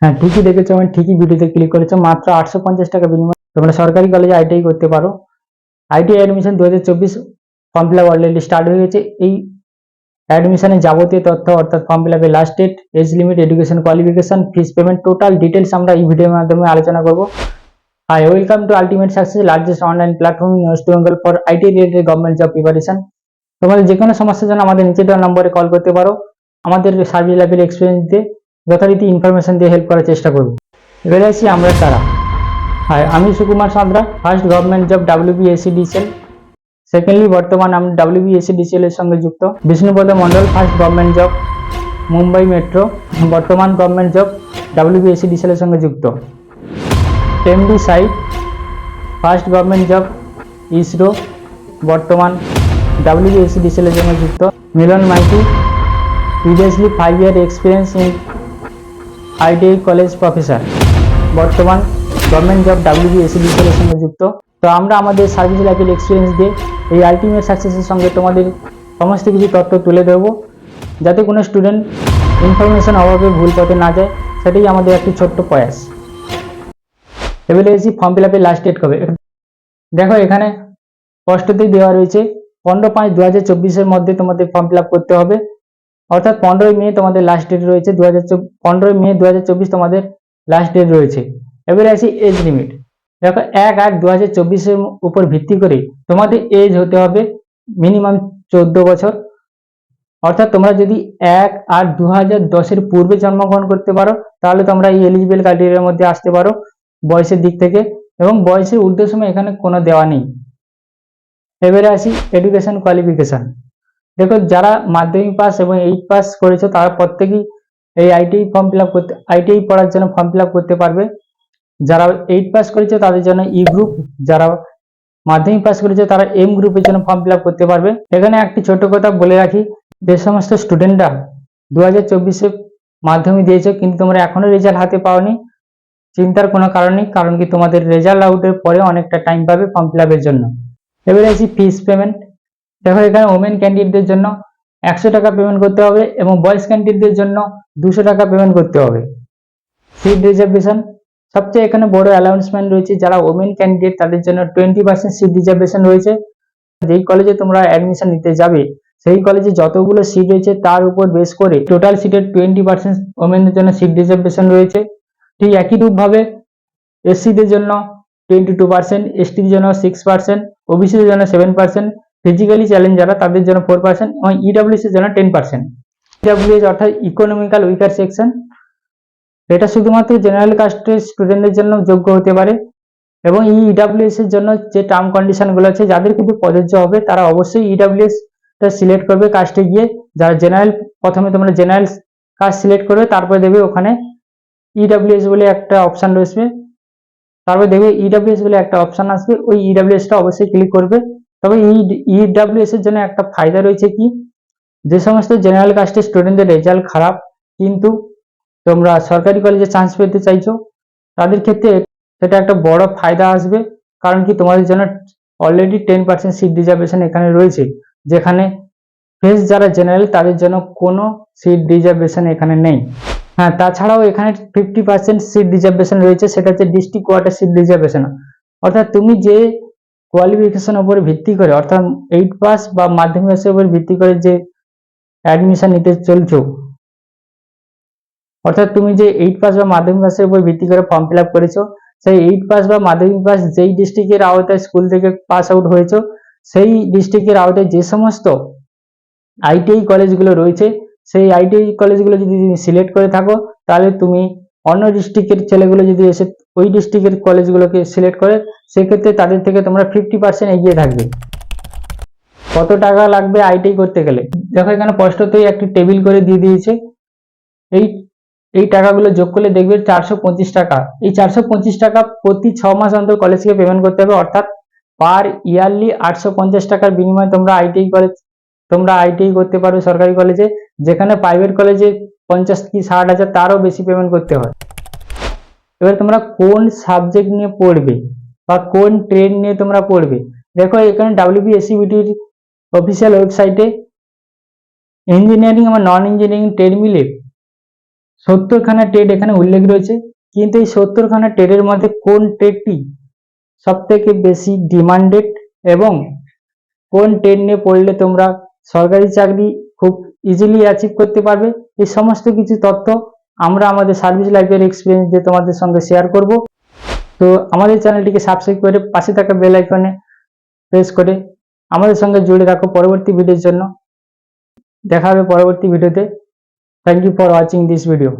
হ্যাঁ, ঠিকই দেখেছো, আমি ঠিকই ভিডিওতে ক্লিক করেছো। মাত্র 850 টাকা বিনিময়ে তোমরা সরকারি কলেজে আইটিআই করতে পারো। ITI admission 2024 form fill up already start হয়ে গেছে। এই অ্যাডমিশনের যাবতীয় তথ্য অর্থাৎ ফর্ম ফিল আপের last date, age limit, education qualification, fees payment, total details আমরা এই ভিডিওর মাধ্যমে আলোচনা করব। Hi, welcome to ultimate success, largest online platform in West Bengal for IT related government job preparation. তোমাদের যে কোনো সমস্যার জন্য আমাদের নিচে দেওয়া নম্বরে কল করতে পারো। আমাদের সার্ভিস লেভেল এক্সপিরিয়েন্স দিয়ে যথারীতি ইনফরমেশন দিয়ে হেল্প করার চেষ্টা করব। এবারে আসি আমরা কারা। হাই, আমি Sukumar Santra, first government job WBSCDCL, secondly বর্তমান আমি WBSCDCL এর সঙ্গে যুক্ত। Bishnupada Mondal, first government job Mumbai metro, বর্তমান গভর্নমেন্ট জব WBSCDCL এর সঙ্গে যুক্ত। Md Sayed, first government job ISRO, বর্তমান WBSCDCL এর সঙ্গে যুক্ত। Milan Maiti, previously 5 year experience in ITI college professor, বর্তমান গভর্নমেন্ট জব WBSCDCL এর সঙ্গে যুক্ত। তো আমরা আমাদের সার্ভিস লেভেল এক্সপিরিয়েন্স দিয়ে এই আলটিমেট সাকসেসের সঙ্গে তোমাদের সমস্ত কিছু তথ্য তুলে দেবো, যাতে কোনো স্টুডেন্ট ইনফরমেশন অভাবে ভুল পথে না যায়। সেটাই আমাদের একটি ছোট্ট প্রয়াস। এবারে এসি ফর্ম ফিল আপের লাস্ট ডেট কবে। দেখো, এখানে স্পষ্টতেই দেওয়া রয়েছে 15/5/2024 মধ্যে তোমাদের ফর্ম ফিল আপ করতে হবে। অর্থাৎ 15ই মে তোমাদের লাস্ট ডেট রয়েছে। 15ই মে 2024 তোমাদের লাস্ট ডেট রয়েছে। এবারে আসি এজ লিমিট। দেখো, 1/8/2024 উপর ভিত্তি করে তোমাদের এজ হতে হবে মিনিমাম 14 বছর। অর্থাৎ তোমরা যদি 1/8/2010 পূর্বে জন্মগ্রহণ করতে পারো, তাহলে তোমরা এই এলিজিবল ক্রাইটেরিয়ার মধ্যে আসতে পারো বয়সের দিক থেকে, এবং বয়সের ঊর্ধ্বসীমা এখানে কোনো দেওয়া নেই। এবারে আসি এডুকেশন কোয়ালিফিকেশন। দেখো, যারা মাধ্যমিক পাস এবং 8 পাস করেছো তারা প্রত্যেকেই এই আইটিআই পড়ার জন্য ফর্ম ফিল আপ করতে পারবে। যারা 8 পাস করেছে তাদের জন্য ই গ্রুপ, যারা মাধ্যমিক পাস করেছে তারা এম গ্রুপের জন্য ফর্ম ফিল আপ করতে পারবে। এখানে একটি ছোট কথা বলে রাখি, যে সমস্ত স্টুডেন্টরা 2024 মাধ্যমিক দিয়েছে কিন্তু তোমরা এখনো রেজাল্ট হাতে পাওনি, চিন্তার কোনো কারণ নেই, কারণ কি তোমাদের রেজাল্ট আউটের পরে অনেকটা টাইম পাবে ফর্ম ফিল আপের জন্য। এবারে আসি ফিস পেমেন্ট। দেখো, এখানে ওমেন ক্যান্ডিডেটদের জন্য 100 টাকা পেমেন্ট করতে হবে এবং বয়েজ ক্যান্ডিডেটদের জন্য 200 টাকা পেমেন্ট করতে হবে। সিট রিজার্ভেশন, সবচেয়ে এখানে বড় অ্যানাউন্সমেন্ট রয়েছে, যারা ওমেন ক্যান্ডিডেট তাদের জন্য 20% সিট রিজার্ভেশন রয়েছে। যেই কলেজে তোমরা অ্যাডমিশন নিতে যাবে সেই কলেজে যতগুলো সিট রয়েছে তার উপর বেস করে টোটাল সিটের 20% ওমেনদের জন্য সিট রিজার্ভেশন রয়েছে। ঠিক একই রূপভাবে এসসিদের জন্য 22%, এসটির জন্য 6%, ওবিসিদের জন্য 7%, ফিজিক্যালি চ্যালেঞ্জ যারা তাদের জন্য 4% এবং ইডব্লিউএস এর জন্য 10%। ইডব্লিউএস অর্থাৎ ইকোনমিক্যাল উইকার সেকশন, এটা শুধুমাত্র জেনারেল কাস্টের স্টুডেন্টদের জন্য যোগ্য হতে পারে। এবং এই ইডব্লিউএস এর জন্য যে টার্ম কন্ডিশন গুলো আছে, যাদের কিন্তু প্রযোজ্য হবে তারা অবশ্যই ইডব্লিউএস টা সিলেক্ট করবে কাস্টে গিয়ে। যারা জেনারেল, প্রথমে তোমরা জেনারেল কাস্ট সিলেক্ট করবে, তারপরে দেখবে ওখানে ইডব্লিউএস বলে একটা অপশন রয়েছে, তারপরে দেখবে ইডব্লিউএস বলে একটা অপশন আসবে, ওই ইডব্লিউএস টা অবশ্যই ক্লিক করবে। তবে এই ইডব্লিউএস এর জন্য একটা ফায়দা রয়েছে কি, যে সমস্ত জেনারেল কাস্টের স্টুডেন্টদের রেজাল্ট খারাপ কিন্তু তোমরা সরকারি কলেজে চান্স পেতে চাইছো, তাদের ক্ষেত্রে সেটা একটা বড় ফায়দা আসবে। কারণ কি, তোমাদের জন্য অলরেডি 10% সিট রিজার্ভেশন এখানে রয়েছে, যেখানে ফেস যারা জেনারেল তাদের জন্য কোনো সিট রিজার্ভেশন এখানে নেই। হ্যাঁ, তাছাড়াও এখানে 50% সিট রিজার্ভেশন রয়েছে, সেটা হচ্ছে ডিস্ট্রিক্ট কোয়ার্টার সিট রিজার্ভেশন। অর্থাৎ তুমি যে কোয়ালিফিকেশন উপরে ভিত্তি করে, অর্থাৎ 8 পাস বা মাধ্যমিক পাসের উপর ভিত্তি করে যে অ্যাডমিশন নিতে চলছো, অর্থাৎ তুমি যে 8 পাস বা মাধ্যমিক পাসের উপর ভিত্তি করে ফর্ম ফিল আপ করেছো, সেই 8 পাস বা মাধ্যমিক পাস যেই ডিস্ট্রিক্টের আওতায় স্কুল থেকে পাস আউট হয়েছো, সেই ডিস্ট্রিক্টের আওতায় যে সমস্ত আইটিআই কলেজগুলো রয়েছে, সেই আইটিআই কলেজগুলো যদি তুমি সিলেক্ট করে থাকো, তাহলে তুমি অন্য ডিস্ট্রিক্টের ছেলেগুলো যদি এসে ওই ডিস্ট্রিক্টের কলেজগুলোকে সিলেক্ট করে, সেক্ষেত্রে তাদের থেকে তোমরা 50% এগিয়ে থাকবে। কত টাকা লাগবে আইটিআই করতে গেলে, দেখো এখানে স্পষ্টতই একটি টেবিল করে দিয়ে দিয়েছে। এই টাকাগুলো যোগ করলে দেখবে 425 টাকা। এই 425 টাকা প্রতি 6 মাস অন্তর কলেজকে পেমেন্ট করতে হবে। অর্থাৎ পার ইয়ারলি 850 টাকার বিনিময়ে তোমরা আইটিআই করতে পারো সরকারি কলেজে, যেখানে প্রাইভেট কলেজে 50 কি 60 হাজার তারও বেশি পেমেন্ট করতে হয়। এবার তোমরা কোন সাবজেক্ট নিয়ে পড়বে বা কোন ট্রেড নিয়ে তোমরা পড়বে, দেখো এখানে WBSCBTর অফিসিয়াল ওয়েবসাইটে ইঞ্জিনিয়ারিং এবং নন ইঞ্জিনিয়ারিং ট্রেড মিলে 70খানা ট্রেড এখানে উল্লেখ রয়েছে, কিন্তু এই 70খানা ট্রেডের মধ্যে কোন ট্রেডটি সব থেকে বেশি ডিমান্ডেড এবং কোন ট্রেড নিয়ে পড়লে তোমরা সরকারি চাকরি খুব ইজিলি অ্যাচিভ করতে পারবে, এই সমস্ত কিছু তথ্য আমরা আমাদের সার্ভিস লাইফের এক্সপিরিয়েন্স দিয়ে তোমাদের সঙ্গে শেয়ার করব। তো আমাদের চ্যানেলটিকে সাবস্ক্রাইব করে পাশে থাকা বেল আইকনে প্রেস করে আমাদের সঙ্গে জুড়ে রাখো পরবর্তী ভিডিওর জন্য। দেখা হবে পরবর্তী ভিডিওতে। Thank you for watching this video.